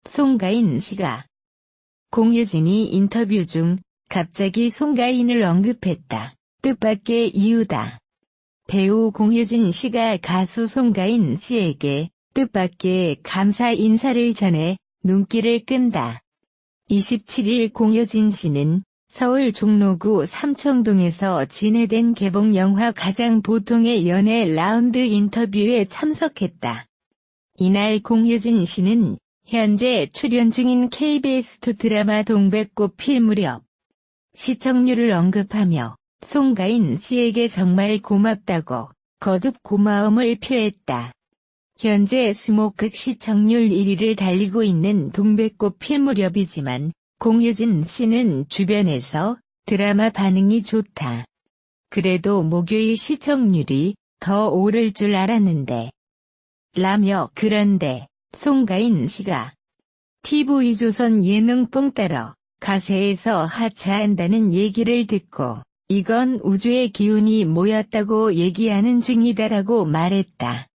송가인 씨가 공효진이 인터뷰 중 갑자기 송가인을 언급했다. 뜻밖의 이유다. 배우 공효진 씨가 가수 송가인 씨에게 뜻밖의 감사 인사를 전해 눈길을 끈다. 27일 공효진 씨는 서울 종로구 삼청동에서 진행된 개봉 영화 가장 보통의 연애 라운드 인터뷰에 참석했다. 이날 공효진 씨는 현재 출연 중인 KBS2 드라마 동백꽃 필 무렵 시청률을 언급하며 송가인 씨에게 정말 고맙다고 거듭 고마움을 표했다. 현재 수목극 시청률 1위를 달리고 있는 동백꽃 필 무렵이지만 공효진 씨는 주변에서 드라마 반응이 좋다. 그래도 목요일 시청률이 더 오를 줄 알았는데 라며 그런데 송가인 씨가 TV조선 예능 뽕 따러 가세에서 하차한다는 얘기를 듣고 이건 우주의 기운이 모였다고 얘기하는 중이다라고 말했다.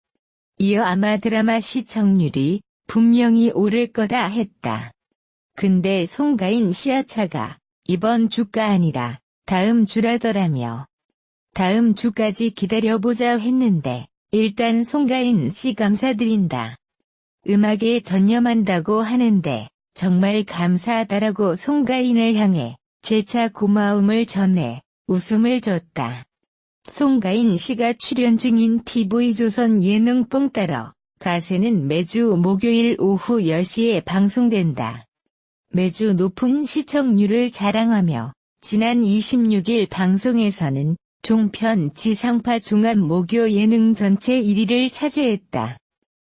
이어 아마 드라마 시청률이 분명히 오를 거다 했다. 근데 송가인 씨 하차가 이번 주가 아니라 다음 주라더라며. 다음 주까지 기다려보자 했는데 일단 송가인 씨 감사드린다. 음악에 전념한다고 하는데 정말 감사하다라고 송가인을 향해 재차 고마움을 전해 웃음을 줬다. 송가인 씨가 출연 중인 TV조선 예능 뽕 따러 가세는 매주 목요일 오후 10시에 방송된다. 매주 높은 시청률을 자랑하며 지난 26일 방송에서는 종편 지상파 종합 목요 예능 전체 1위를 차지했다.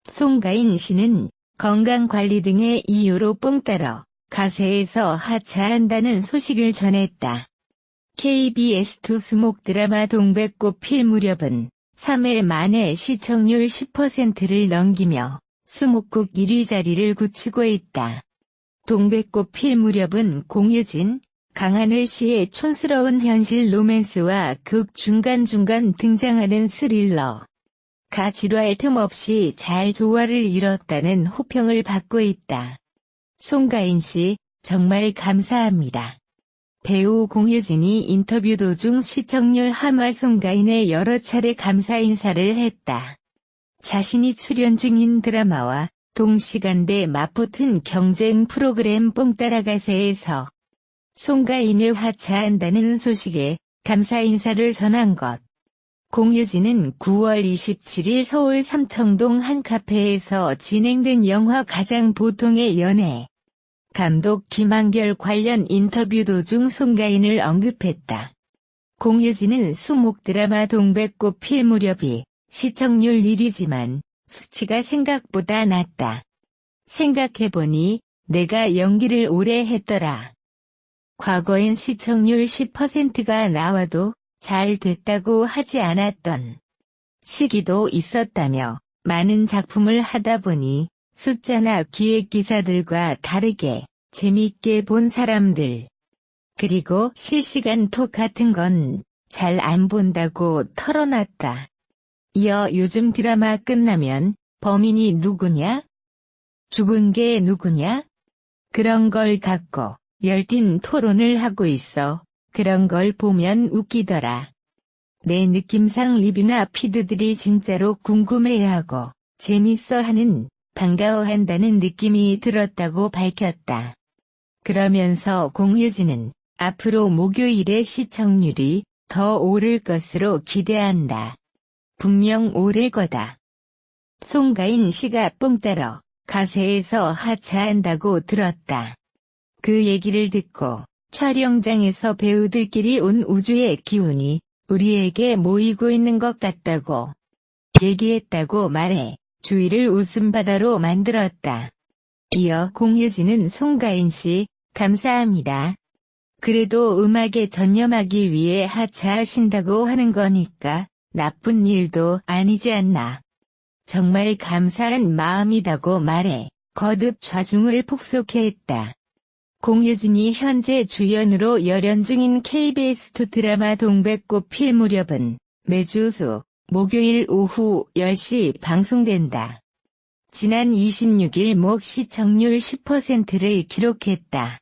송가인 씨는 건강관리 등의 이유로 뽕 따러 가세에서 하차한다는 소식을 전했다. KBS2 수목 드라마 동백꽃 필 무렵은 3회 만에 시청률 10%를 넘기며 수목극 1위 자리를 굳히고 있다. 동백꽃 필 무렵은 공효진, 강하늘 씨의 촌스러운 현실 로맨스와 극 중간중간 등장하는 스릴러. 가 지루할 틈 없이 잘 조화를 이뤘다는 호평을 받고 있다. 송가인 씨, 정말 감사합니다. 배우 공효진이 인터뷰 도중 시청률 하마 송가인에 여러 차례 감사 인사를 했다. 자신이 출연 중인 드라마와 동시간대 맞붙은 경쟁 프로그램 뽕 따라가세에서 송가인을 하차한다는 소식에 감사 인사를 전한 것. 공효진은 9월 27일 서울 삼청동 한 카페에서 진행된 영화 가장 보통의 연애 감독 김한결 관련 인터뷰 도중 송가인을 언급했다. 공효진은 수목 드라마 동백꽃 필 무렵이 시청률 1위지만 수치가 생각보다 낮다. 생각해보니 내가 연기를 오래 했더라. 과거엔 시청률 10%가 나와도 잘 됐다고 하지 않았던 시기도 있었다며 많은 작품을 하다 보니 숫자나 기획기사들과 다르게 재밌게 본 사람들 그리고 실시간 톡 같은 건 잘 안 본다고 털어놨다. 이어 요즘 드라마 끝나면 범인이 누구냐? 죽은 게 누구냐? 그런 걸 갖고 열띤 토론을 하고 있어. 그런 걸 보면 웃기더라. 내 느낌상 리뷰나 피드들이 진짜로 궁금해하고 재밌어하는 반가워한다는 느낌이 들었다고 밝혔다. 그러면서 공효진은 앞으로 목요일의 시청률이 더 오를 것으로 기대한다. 분명 오를 거다. 송가인 씨가 뽕 따러 가세에서 하차한다고 들었다. 그 얘기를 듣고 촬영장에서 배우들끼리 온 우주의 기운이 우리에게 모이고 있는 것 같다고 얘기했다고 말해 주위를 웃음바다로 만들었다. 이어 공효진은 송가인 씨, 감사합니다. 그래도 음악에 전념하기 위해 하차하신다고 하는 거니까 나쁜 일도 아니지 않나. 정말 감사한 마음이다고 말해 거듭 좌중을 폭소케했다. 공효진이 현재 주연으로 열연 중인 KBS2 드라마 동백꽃 필 무렵은 매주 목요일 오후 10시 방송된다. 지난 26일 목 시청률 10%를 기록했다.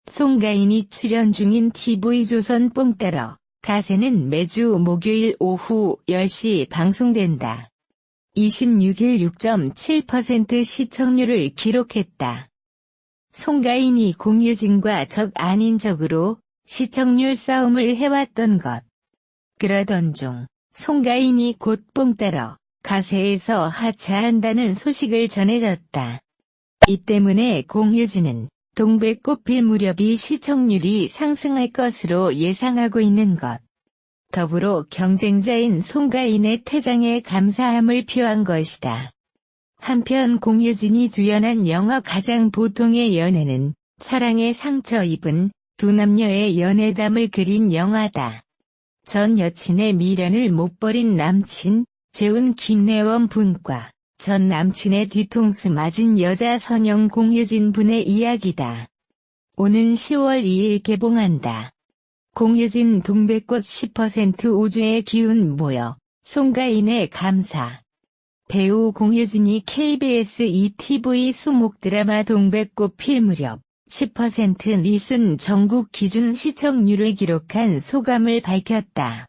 송가인이 출연 중인 TV조선 뽕 따러 가세는 매주 목요일 오후 10시 방송된다. 26일 6.7% 시청률을 기록했다. 송가인이 공효진과 적 아닌 적으로 시청률 싸움을 해왔던 것. 그러던 중 송가인이 곧 뽕 따러 가세에서 하차한다는 소식을 전해졌다. 이 때문에 공효진은 동백꽃 필 무렵이 시청률이 상승할 것으로 예상하고 있는 것. 더불어 경쟁자인 송가인의 퇴장에 감사함을 표한 것이다. 한편 공효진이 주연한 영화 가장 보통의 연애는 사랑에 상처 입은 두 남녀의 연애담을 그린 영화다. 전 여친의 미련을 못 버린 남친, 재훈 김래원 분과 전 남친의 뒤통수 맞은 여자 선영 공효진 분의 이야기다. 오는 10월 2일 개봉한다. 공효진 동백꽃 10% 우주의 기운 모여 송가인의 감사. 배우 공효진이 KBS ETV 수목 드라마 동백꽃 필 무렵 10% 리슨 전국 기준 시청률을 기록한 소감을 밝혔다.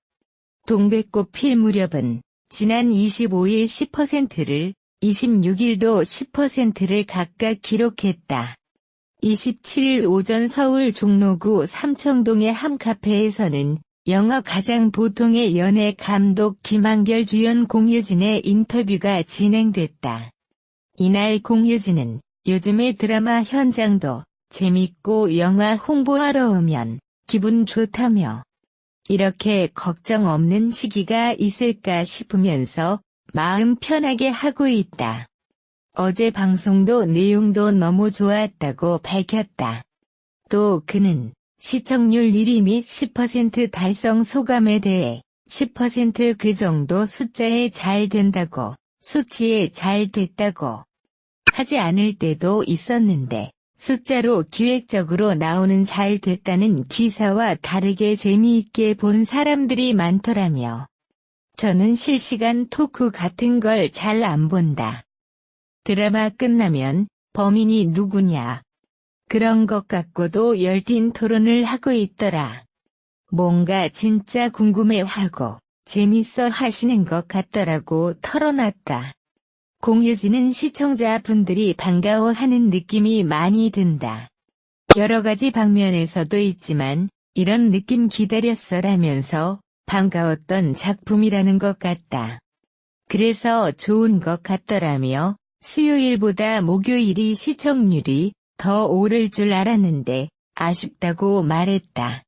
동백꽃 필 무렵은 지난 25일 10%를, 26일도 10%를 각각 기록했다. 27일 오전 서울 종로구 삼청동의 한 카페에서는 영화 가장 보통의 연애 감독 김한결 주연 공효진의 인터뷰가 진행됐다. 이날 공효진은 요즘의 드라마 현장도 재밌고 영화 홍보하러 오면 기분 좋다며 이렇게 걱정 없는 시기가 있을까 싶으면서 마음 편하게 하고 있다. 어제 방송도 내용도 너무 좋았다고 밝혔다. 또 그는 시청률 1위 및 10% 달성 소감에 대해 10% 그 정도 숫자에 잘 된다고, 수치에 잘 됐다고 하지 않을 때도 있었는데 숫자로 기획적으로 나오는 잘 됐다는 기사와 다르게 재미있게 본 사람들이 많더라며. 저는 실시간 토크 같은 걸 잘 안 본다. 드라마 끝나면 범인이 누구냐. 그런 것 갖고도 열띤 토론을 하고 있더라. 뭔가 진짜 궁금해하고 재밌어 하시는 것 같더라고 털어놨다. 공효진은 시청자분들이 반가워하는 느낌이 많이 든다. 여러 가지 방면에서도 있지만 이런 느낌 기다렸어라면서 반가웠던 작품이라는 것 같다. 그래서 좋은 것 같더라며 수요일보다 목요일이 시청률이 더 오를 줄 알았는데 아쉽다고 말했다.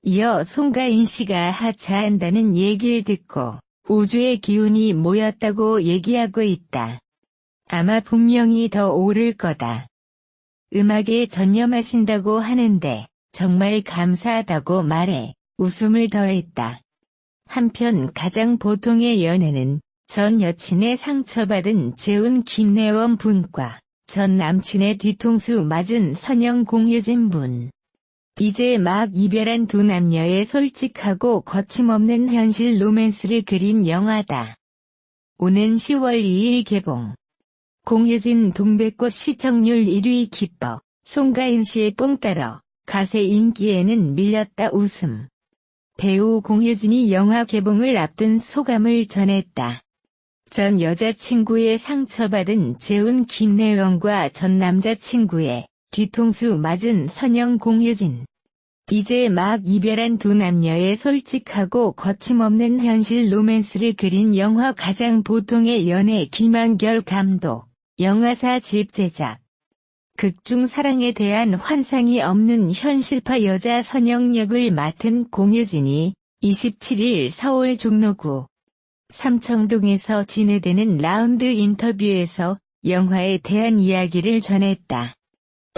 이어 송가인 씨가 하차한다는 얘기를 듣고 우주의 기운이 모였다고 얘기하고 있다. 아마 분명히 더 오를 거다. 음악에 전념하신다고 하는데 정말 감사하다고 말해 웃음을 더했다. 한편 가장 보통의 연애는 전 여친의 상처받은 재훈 김래원 분과 전 남친의 뒤통수 맞은 선영 공효진 분. 이제 막 이별한 두 남녀의 솔직하고 거침없는 현실 로맨스를 그린 영화다. 오는 10월 2일 개봉. 공효진 동백꽃 시청률 1위 기뻐, 송가인 씨의 뽕 따러 가세 인기에는 밀렸다 웃음. 배우 공효진이 영화 개봉을 앞둔 소감을 전했다. 전 여자친구의 상처받은 재훈 김래원과 전 남자친구의 뒤통수 맞은 선영 공효진. 이제 막 이별한 두 남녀의 솔직하고 거침없는 현실 로맨스를 그린 영화 가장 보통의 연애 김한결 감독, 영화사 집제작. 극중 사랑에 대한 환상이 없는 현실파 여자 선영 역을 맡은 공효진이 27일 서울 종로구 삼청동에서 진행되는 라운드 인터뷰에서 영화에 대한 이야기를 전했다.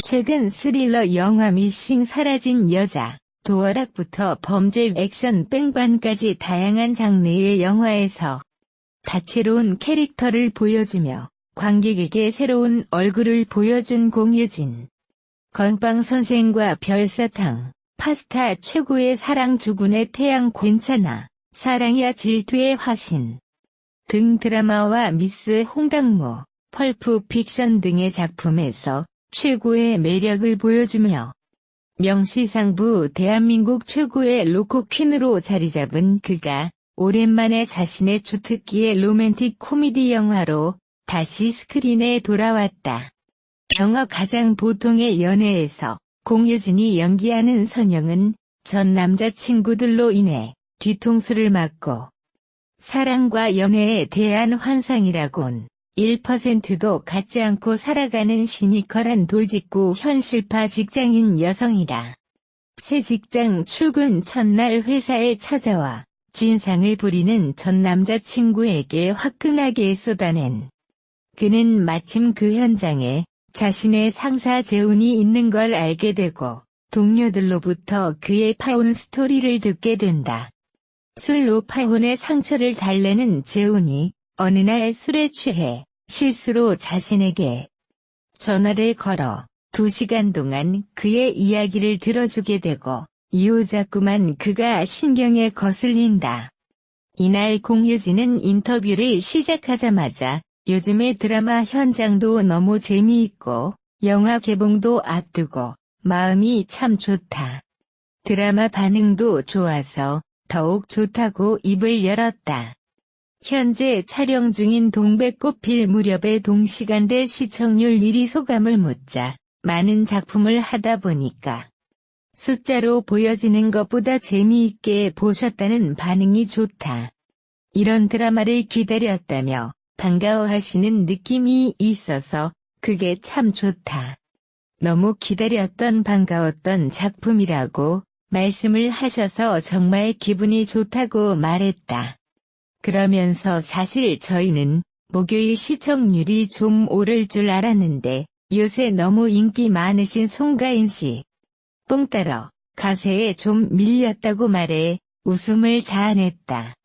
최근 스릴러 영화 미싱 사라진 여자, 도어락부터 범죄 액션 뺑반까지 다양한 장르의 영화에서 다채로운 캐릭터를 보여주며 관객에게 새로운 얼굴을 보여준 공효진. 건빵 선생과 별사탕, 파스타 최고의 사랑 주군의 태양 괜찮아, 사랑이야 질투의 화신 등 드라마와 미스 홍당무, 펄프 픽션 등의 작품에서 최고의 매력을 보여주며 명실상부 대한민국 최고의 로코 퀸으로 자리잡은 그가 오랜만에 자신의 주특기의 로맨틱 코미디 영화로 다시 스크린에 돌아왔다. 영화 가장 보통의 연애에서 공효진이 연기하는 선영은 전 남자친구들로 인해 뒤통수를 맞고 사랑과 연애에 대한 환상이라곤 1%도 갖지 않고 살아가는 시니컬한 돌직구 현실파 직장인 여성이다. 새 직장 출근 첫날 회사에 찾아와 진상을 부리는 전 남자친구에게 화끈하게 쏟아낸 그는 마침 그 현장에 자신의 상사 재훈이 있는 걸 알게 되고 동료들로부터 그의 파혼 스토리를 듣게 된다. 술로 파혼의 상처를 달래는 재훈이 어느 날 술에 취해 실수로 자신에게 전화를 걸어 2시간 동안 그의 이야기를 들어주게 되고 이후 자꾸만 그가 신경에 거슬린다. 이날 공효진은 인터뷰를 시작하자마자 요즘의 드라마 현장도 너무 재미있고 영화 개봉도 앞두고 마음이 참 좋다. 드라마 반응도 좋아서 더욱 좋다고 입을 열었다. 현재 촬영 중인 동백꽃 필 무렵의 동시간대 시청률 1위 소감을 묻자 많은 작품을 하다 보니까 숫자로 보여지는 것보다 재미있게 보셨다는 반응이 좋다. 이런 드라마를 기다렸다며 반가워하시는 느낌이 있어서 그게 참 좋다. 너무 기다렸던 반가웠던 작품이라고 말씀을 하셔서 정말 기분이 좋다고 말했다. 그러면서 사실 저희는 목요일 시청률이 좀 오를 줄 알았는데 요새 너무 인기 많으신 송가인 씨 뽕 따러 가세에 좀 밀렸다고 말해 웃음을 자아냈다.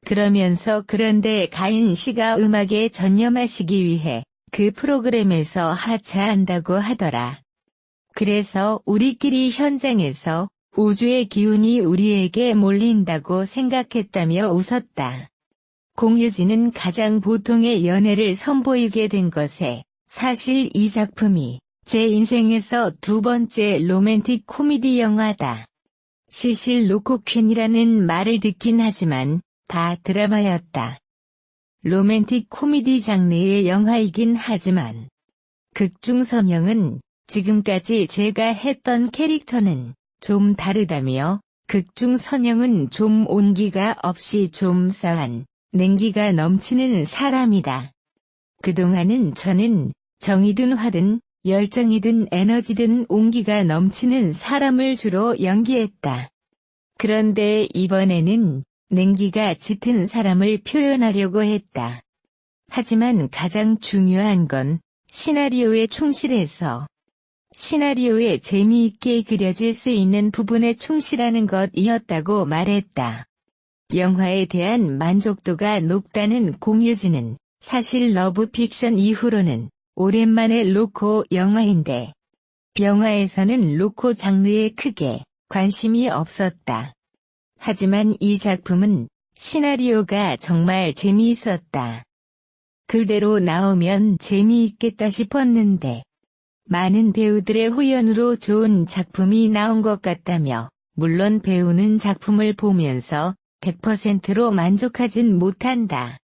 그러면서 그런데 가인 씨가 음악에 전념하시기 위해 그 프로그램에서 하차한다고 하더라. 그래서 우리끼리 현장에서 우주의 기운이 우리에게 몰린다고 생각했다며 웃었다. 공효진은 가장 보통의 연애를 선보이게 된 것에 사실 이 작품이 제 인생에서 두 번째 로맨틱 코미디 영화다. 시실 로코퀸이라는 말을 듣긴 하지만 다 드라마였다. 로맨틱 코미디 장르의 영화이긴 하지만 극중 선영은 지금까지 제가 했던 캐릭터는 좀 다르다며 극중 선영은 좀 온기가 없이 좀 싸한 냉기가 넘치는 사람이다. 그동안은 저는 정이든 화든 열정이든 에너지든 온기가 넘치는 사람을 주로 연기했다. 그런데 이번에는 냉기가 짙은 사람을 표현하려고 했다. 하지만 가장 중요한 건 시나리오에 충실해서 시나리오에 재미있게 그려질 수 있는 부분에 충실하는 것이었다고 말했다. 영화에 대한 만족도가 높다는 공효진은 사실 러브픽션 이후로는 오랜만에 로코 영화인데 영화에서는 로코 장르에 크게 관심이 없었다. 하지만 이 작품은 시나리오가 정말 재미있었다. 그대로 나오면 재미있겠다 싶었는데 많은 배우들의 후연으로 좋은 작품이 나온 것 같다며 물론 배우는 작품을 보면서 100%로 만족하진 못한다.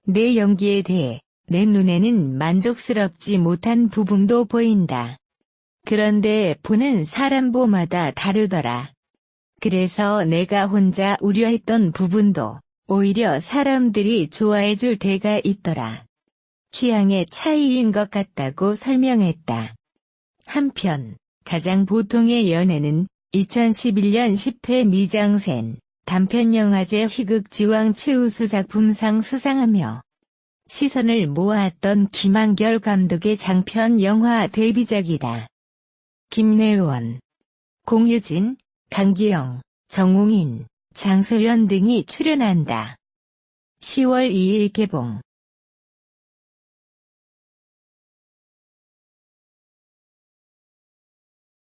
내 연기에 대해 내 눈에는 만족스럽지 못한 부분도 보인다. 그런데 보는 사람마다 다르더라. 그래서 내가 혼자 우려했던 부분도 오히려 사람들이 좋아해줄 때가 있더라. 취향의 차이인 것 같다고 설명했다. 한편 가장 보통의 연애는 2011년 10회 미장센 단편영화제 희극지왕 최우수 작품상 수상하며 시선을 모았던 김한결 감독의 장편 영화 데뷔작이다. 김래원, 공효진, 강기영, 정웅인, 장소연 등이 출연한다. 10월 2일 개봉.